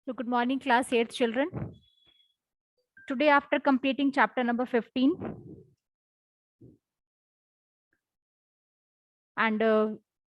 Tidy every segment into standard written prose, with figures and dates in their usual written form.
So good morning, class 8th children. Today, after completing chapter number 15 and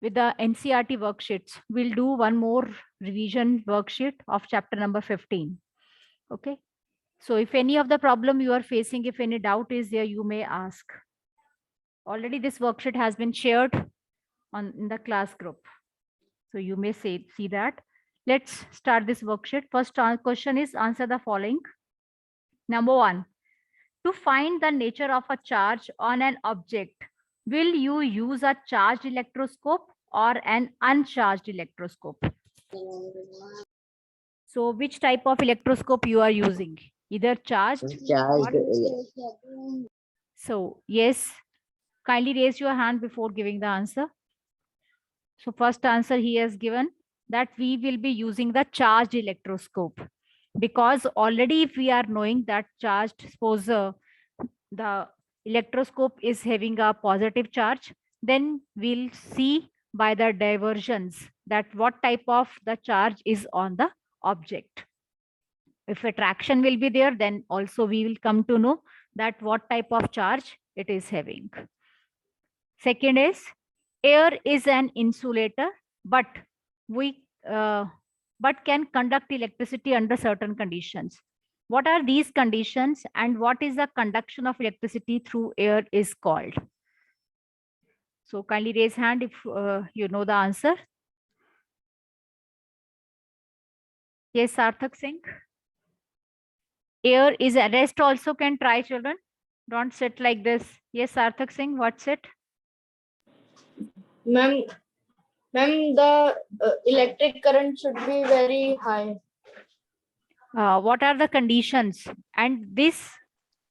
with the NCERT worksheets, we'll do one more revision worksheet of chapter number 15. Okay. So if any of the problem you are facing, if any doubt is there, you may ask. Already this worksheet has been shared in the class group. So you may see that. Let's start this worksheet. First question is answer the following. Number 1. To find the nature of a charge on an object, will you use a charged electroscope or an uncharged electroscope? So which type of electroscope you are using? Either charged or... So yes, kindly raise your hand before giving the answer. So first answer he has given that we will be using the charged electroscope, because already if we are knowing that charged, suppose the electroscope is having a positive charge, then we'll see by the diversions that what type of the charge is on the object. If attraction will be there, then also we will come to know that what type of charge it is having. Second is, air is an insulator, but can conduct electricity under certain conditions. What are these conditions and what is the conduction of electricity through air is called? So kindly raise hand if you know the answer. Yes, Sarthak Singh. Air is a rest also can try, children. Don't sit like this. Yes, Sarthak Singh, what's it? Ma'am, the electric current should be very high. What are the conditions? And this,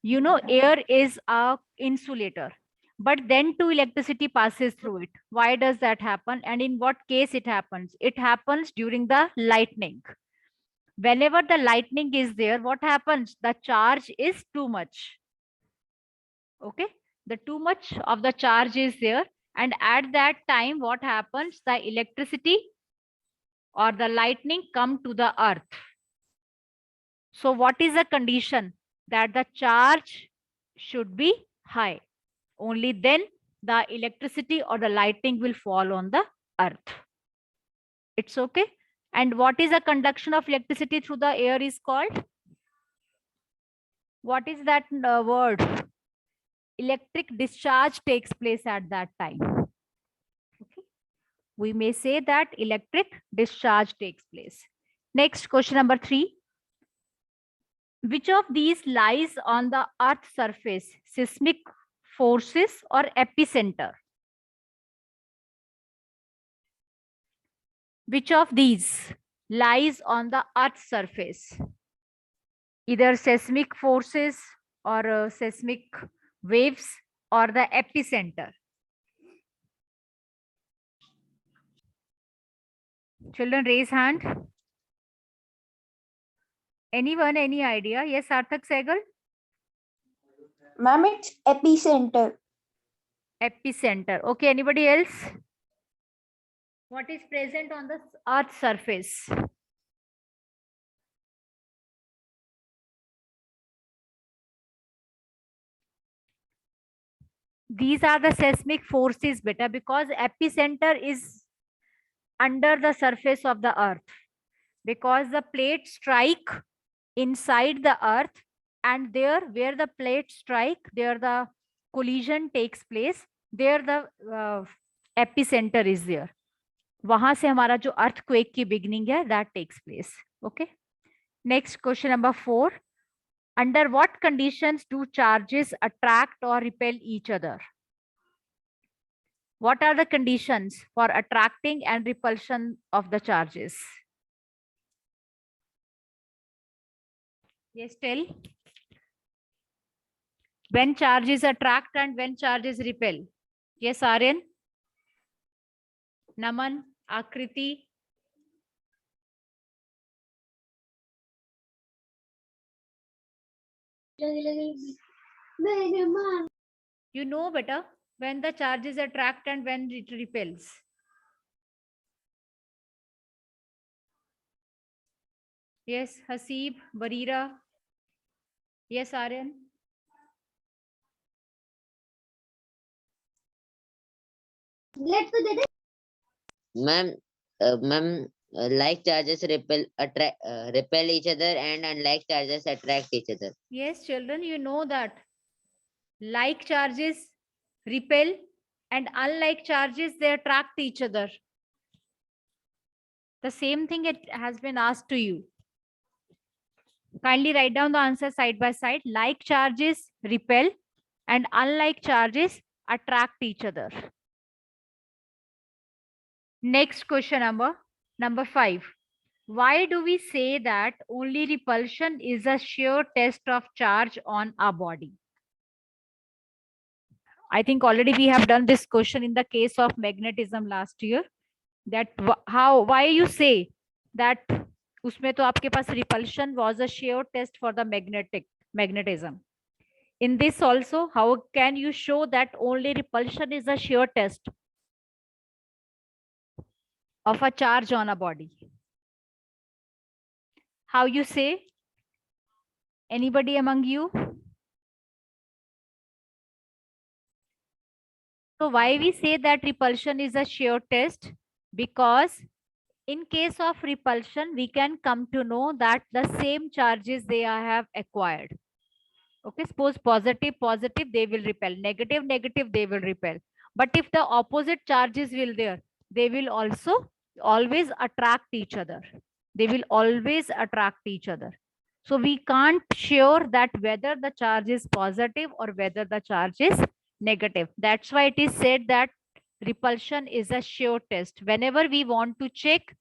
air is a insulator, but then two electricity passes through it. Why does that happen? And in what case it happens? It happens during the lightning. Whenever the lightning is there, what happens? The charge is too much. Okay, the too much of the charge is there, and at that time what happens? The electricity or the lightning come to the earth. So what is the condition? That the charge should be high. Only then the electricity or the lightning will fall on the earth. It's okay. And what is the conduction of electricity through the air is called? What is that word? Electric discharge takes place at that time. Okay. We may say that electric discharge takes place. Next, question number 3. Which of these lies on the earth's surface? Seismic forces or epicenter? Which of these lies on the earth's surface? Either seismic forces or seismic waves or the epicenter. Children, raise hand. Anyone, any idea? Yes, Sarthak Sehgal? Ma'am, it's epicenter. Epicenter. Okay, anybody else? What is present on the earth's surface? These are the seismic forces, beta, because epicenter is under the surface of the earth, because the plates strike inside the earth, and there where the plates strike, there the collision takes place, there the epicenter is there. वहां से हमारा जो earthquake की beginning है, that takes place. Okay. Next, question number 4. Under what conditions do charges attract or repel each other? What are the conditions for attracting and repulsion of the charges? Yes, tell. When charges attract and when charges repel? Yes, Aryan. Naman, Akriti. You know better when the charges attract and when it repels. Yes, Hasib, Barira. Yes, Aryan. Ma'am, like charges repel each other, and unlike charges attract each other. Yes, children, you know that like charges repel and unlike charges they attract each other. The same thing it has been asked to you. Kindly write down the answer side by side. Like charges repel and unlike charges attract each other. Next question number 5. Why do we say that only repulsion is a sheer test of charge on our body? I think already we have done this question in the case of magnetism last year. That why you say that उसमें तो आपके पास repulsion was a shear test for the magnetism. In this also, how can you show that only repulsion is a shear test of a charge on a body? How you say? Anybody among you? So why we say that repulsion is a shear test? Because in case of repulsion, we can come to know that the same charges they have acquired. Okay, suppose positive, they will repel. Negative, they will repel. But if the opposite charges will there, they will also always attract each other. They will always attract each other. So we can't sure that whether the charge is positive or whether the charge is negative. That's why it is said that repulsion is a sure test. Whenever we want to check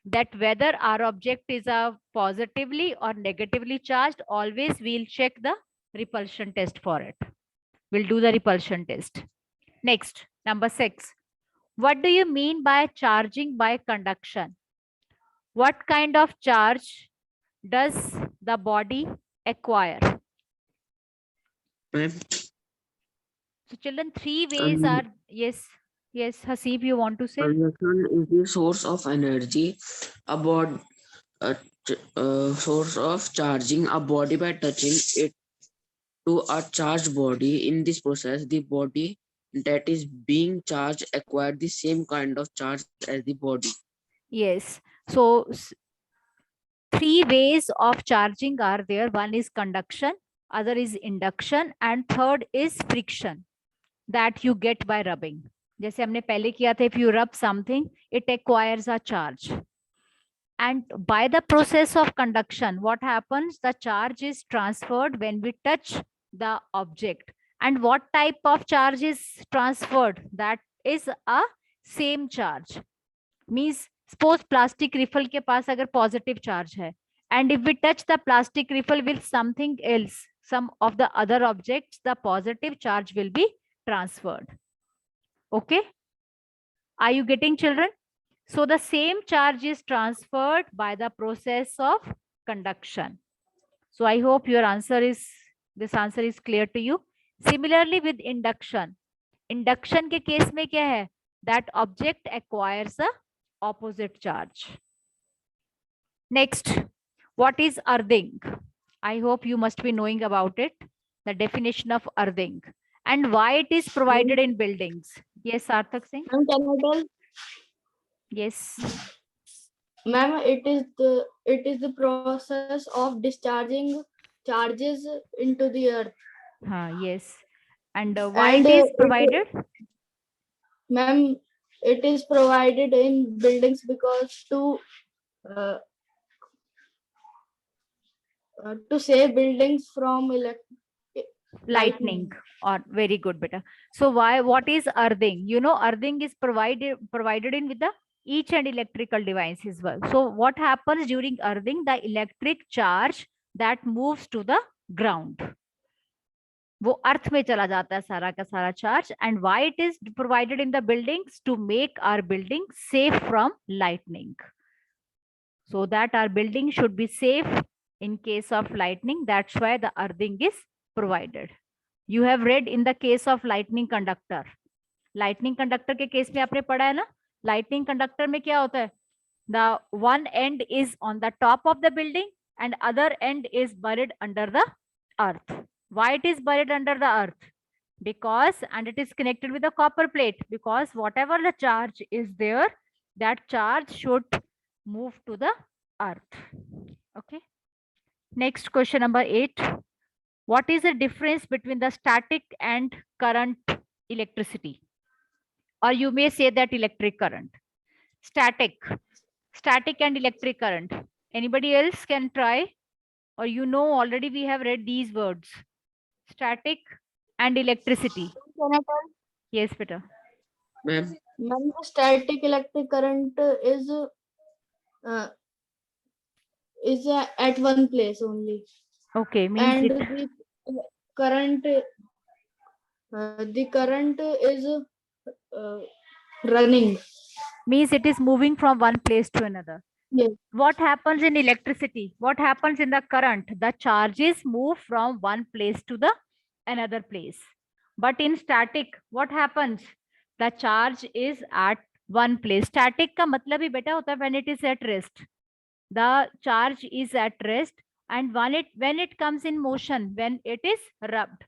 that whether our object is a positively or negatively charged, always we'll check the repulsion test for it. We'll do the repulsion test. Next, number 6. What do you mean by charging by conduction? What kind of charge does the body acquire? Ma'am, So children, 3 ways are, yes, Hasib, you want to say? conduction is the source of energy, about source of charging a body by touching it to a charged body. In this process, the body that is being charged acquire the same kind of charge as the body. Yes. So 3 ways of charging are there. One is conduction, other is induction, and third is friction that you get by rubbing. जैसे हमने पहले किया था, if you rub something, it acquires a charge. And by the process of conduction, what happens? The charge is transferred when we touch the object. And what type of charge is transferred? That is a same charge. Means suppose plastic riffle के पास अगर positive charge है, and if we touch the plastic riffle with something else, some of the other objects, the positive charge will be transferred. Okay, are you getting, children? So the same charge is transferred by the process of conduction. So I hope this answer is clear to you. Similarly with induction के case में क्या है? That object acquires a opposite charge. Next, what is earthing? I hope you must be knowing about it, the definition of earthing and why it is provided in buildings. Yes, Sarthak Singh. Ma'am, can I tell? Yes. Ma'am, it is the process of discharging charges into the earth. Yes. And why it is provided? Ma'am, it is provided in buildings because to save buildings from lightning. Or very good, beta. So what is earthing? You know, earthing is provided in with the each and electrical device as well. So what happens during earthing? The electric charge that moves to the ground, वो अर्थ में चला जाता है सारा का सारा charge. And why it is provided in the buildings? To make our building safe from lightning, so that our building should be safe in case of lightning. That's why the earthing is provided. You have read in the case of lightning conductor. Lightning conductor के case में आपने पढ़ा है ना? Lightning conductor में क्या होता है? The one end is on the top of the building and other end is buried under the earth. Why it is buried under the earth? Because, and it is connected with the copper plate, because whatever the charge is there, that charge should move to the earth. Okay. Next question number 8. What is the difference between the static and current electricity? Or you may say that electric current. Static and electric current. Anybody else can try? Or you know already we have read these words. Static and electricity. Can I tell? Yes, Peter. Ma'am, Ma'am, the static electric current is at one place only, Okay, means and it the current is running. means it is moving from one place to another. Yes. What happens in electricity? What happens in the current? The charges move from one place to the another place. But in static, what happens? The charge is at one place. Static का मतलब ही बेटा होता है when it is at rest. The charge is at rest, and when it comes in motion, when it is rubbed.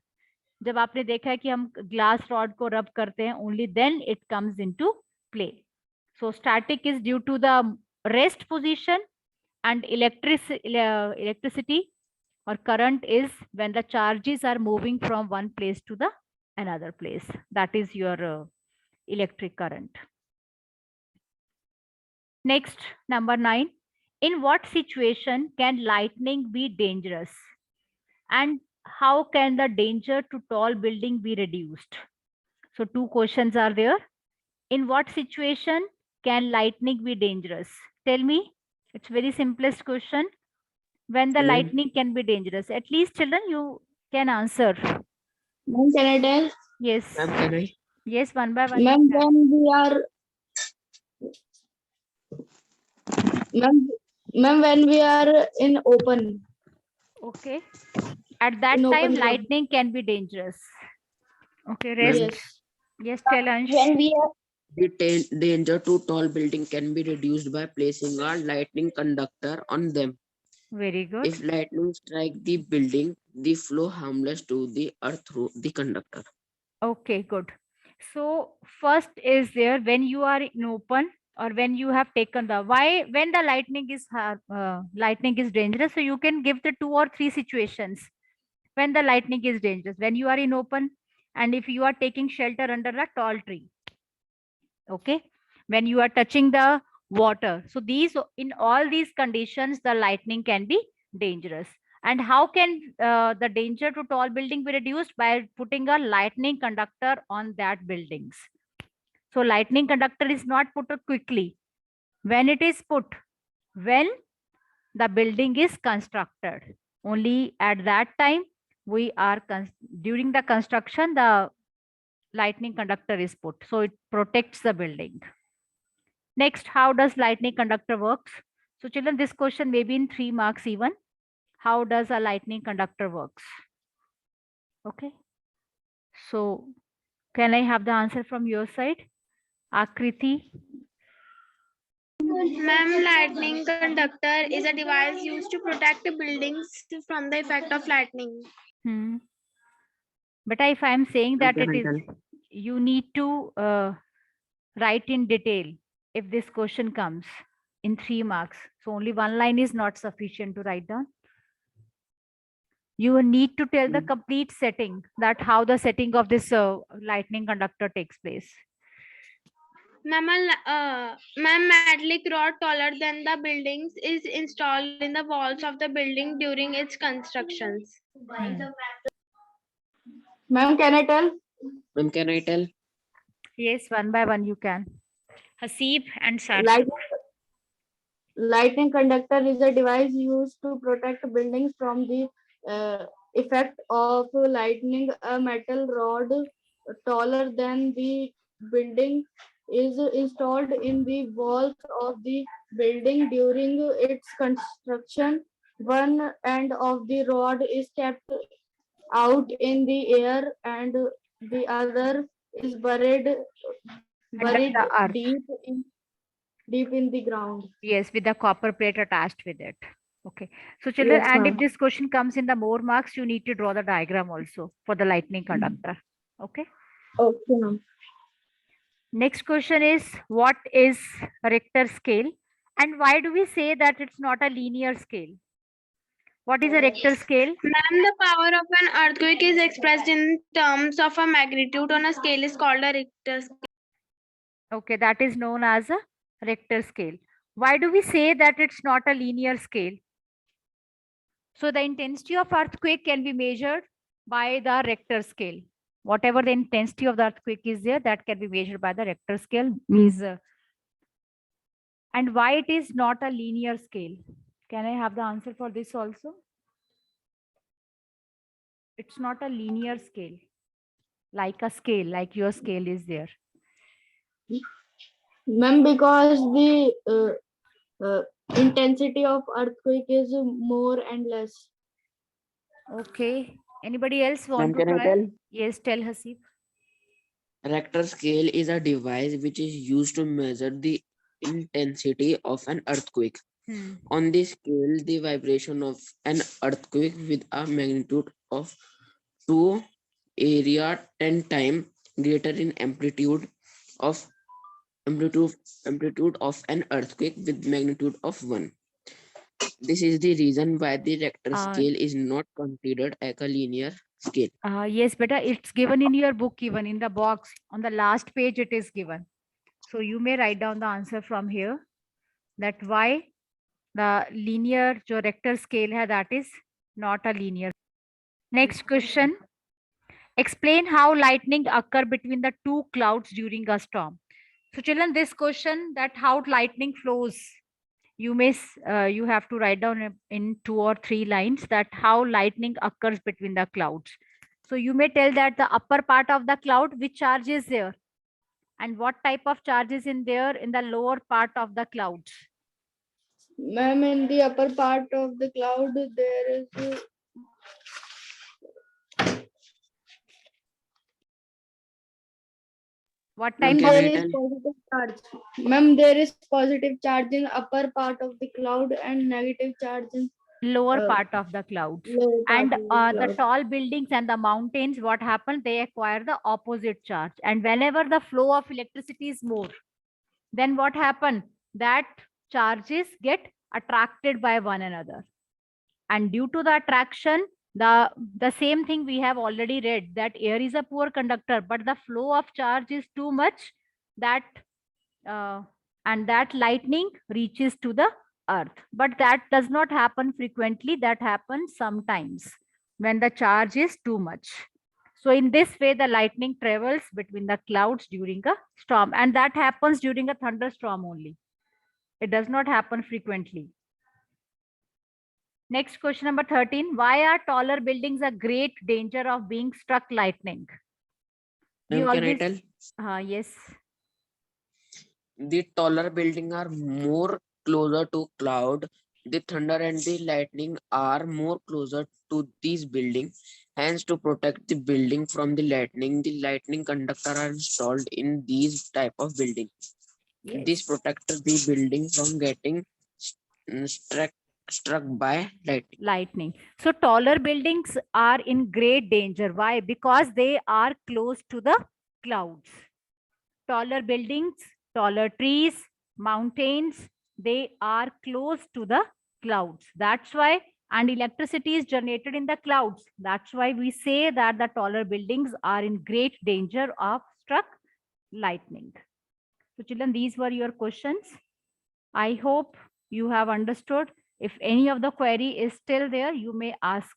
जब आपने देखा है कि हम ग्लास रॉड को रब करते हैं, only then it comes into play. So static is due to the rest position, and electricity or current is when the charges are moving from one place to the another place. That is your electric current. Next, number 9. In what situation can lightning be dangerous? And how can the danger to tall building be reduced? So 2 questions are there. In what situation can lightning be dangerous? Tell me. It's very simplest question. When the Ma'am. lightning can be dangerous. At least children, you can answer. Ma'am, can I tell? Yes. ma'am, can I? Yes, one by one. Ma'am, when we are ma'am, when we are in open. Okay. At that In time, open ground. lightning can be dangerous. Okay, rest. Yes. Yes, tell Ansh. When we are The danger to tall building can be reduced by placing a lightning conductor on them. Very good. If lightning strike the building, the flow harmless to the earth through the conductor. Okay, good. So first is there when you are in open, or when you have taken the when the lightning is dangerous. So you can give the 2 or 3 situations when the lightning is dangerous. When you are in open, and if you are taking shelter under a tall tree. Okay. When you are touching the water. So in all these conditions, the lightning can be dangerous. And how can the danger to tall building be reduced? By putting a lightning conductor on that buildings. So lightning conductor is not put quickly. When it is put, when the building is constructed, only at that time during the construction, the lightning conductor is put. So it protects the building. Next, how does lightning conductor works? So children, this question may be in 3 marks even. How does a lightning conductor works? Okay. So can I have the answer from your side? Akriti? Ma'am, lightning conductor is a device used to protect buildings from the effect of lightning. But if I am saying that Can it I is, tell? you need to write in detail if this question comes in 3 marks. So only 1 line is not sufficient to write down. You need to tell the complete setting, that how the setting of this lightning conductor takes place. Ma'am, metallic rod taller than the buildings is installed in the walls of the building during its constructions. Ma'am, can I tell? Ma'am, can I tell? Yes, one by one you can. Haseeb and Sarthak. Lightning conductor is a device used to protect buildings from the effect of lightning. A metal rod taller than the building is installed in the walls of the building during its construction. One end of the rod is kept out in the air, and the other is buried the earth. deep in the ground. Yes, with the copper plate attached with it. Okay. So children, Yes, and if ma'am. this question comes in the more marks, you need to draw the diagram also for the lightning conductor. Okay. Okay, ma'am. Next question is, what is Richter scale? And why do we say that it's not a linear scale? What is a Richter scale? Ma'am, the power of an earthquake is expressed in terms of a magnitude on a scale is called a Richter scale. Okay, that is known as a Richter scale. Why do we say that it's not a linear scale? So the intensity of earthquake can be measured by the Richter scale. Whatever the intensity of the earthquake is there, that can be measured by the Richter scale. And why it is not a linear scale? Can I have the answer for this also? It's not a linear scale, like a scale, like your scale is there. Ma'am, because the intensity of earthquake is more and less. Okay. Anybody else want Ma'am, to can I try? tell? Yes, tell Hasib. Richter scale is a device which is used to measure the intensity of an earthquake. Hmm. On this scale, the vibration of an earthquake with a magnitude of 2 area 10 times greater in amplitude of an earthquake with magnitude of 1. This is the reason why the Richter Uh, scale is not considered as a linear scale. Yes, beta, it's given in your book, even in the box. On the last page, it is given. So you may write down the answer from here, that why the linear जो Richter scale है, that is not a linear. Next question. Explain how lightning occur between the two clouds during a storm. So children, this question, that how lightning flows, you may you have to write down in 2 or 3 lines that how lightning occurs between the clouds. So you may tell that the upper part of the cloud, which charge is there, and what type of charge is in there in the lower part of the clouds. Ma'am, in the upper part of the cloud, there is What Ma'am, type ma'am, of can there I is tell? positive charge. Ma'am, there is positive charge in upper part of the cloud and negative charge in lower uh, part of the clouds? lower part And of the the cloud. tall buildings and the mountains, what happens? They acquire the opposite charge. And whenever the flow of electricity is more, then what happens? That charges get attracted by one another. And due to the attraction, the same thing we have already read, that air is a poor conductor, but the flow of charge is too much, that and that lightning reaches to the earth. But that does not happen frequently. That happens sometimes when the charge is too much. So in this way, the lightning travels between the clouds during a storm, and that happens during a thunderstorm only. It does not happen frequently. Next question number 13. Why are taller buildings a great danger of being struck lightning? We Ma'am, can I always, tell? yes. The taller buildings are more closer to cloud. The thunder and the lightning are more closer to these buildings. Hence, to protect the building from the lightning conductor are installed in these type of building. Yes. This protects the building from getting struck by Lightning. So taller buildings are in great danger. Why? Because they are close to the clouds. Taller buildings, taller trees, mountains, they are close to the clouds. That's why, and electricity is generated in the clouds. That's why we say that the taller buildings are in great danger of struck lightning. So children, these were your questions. I hope you have understood. If any of the query is still there, you may ask.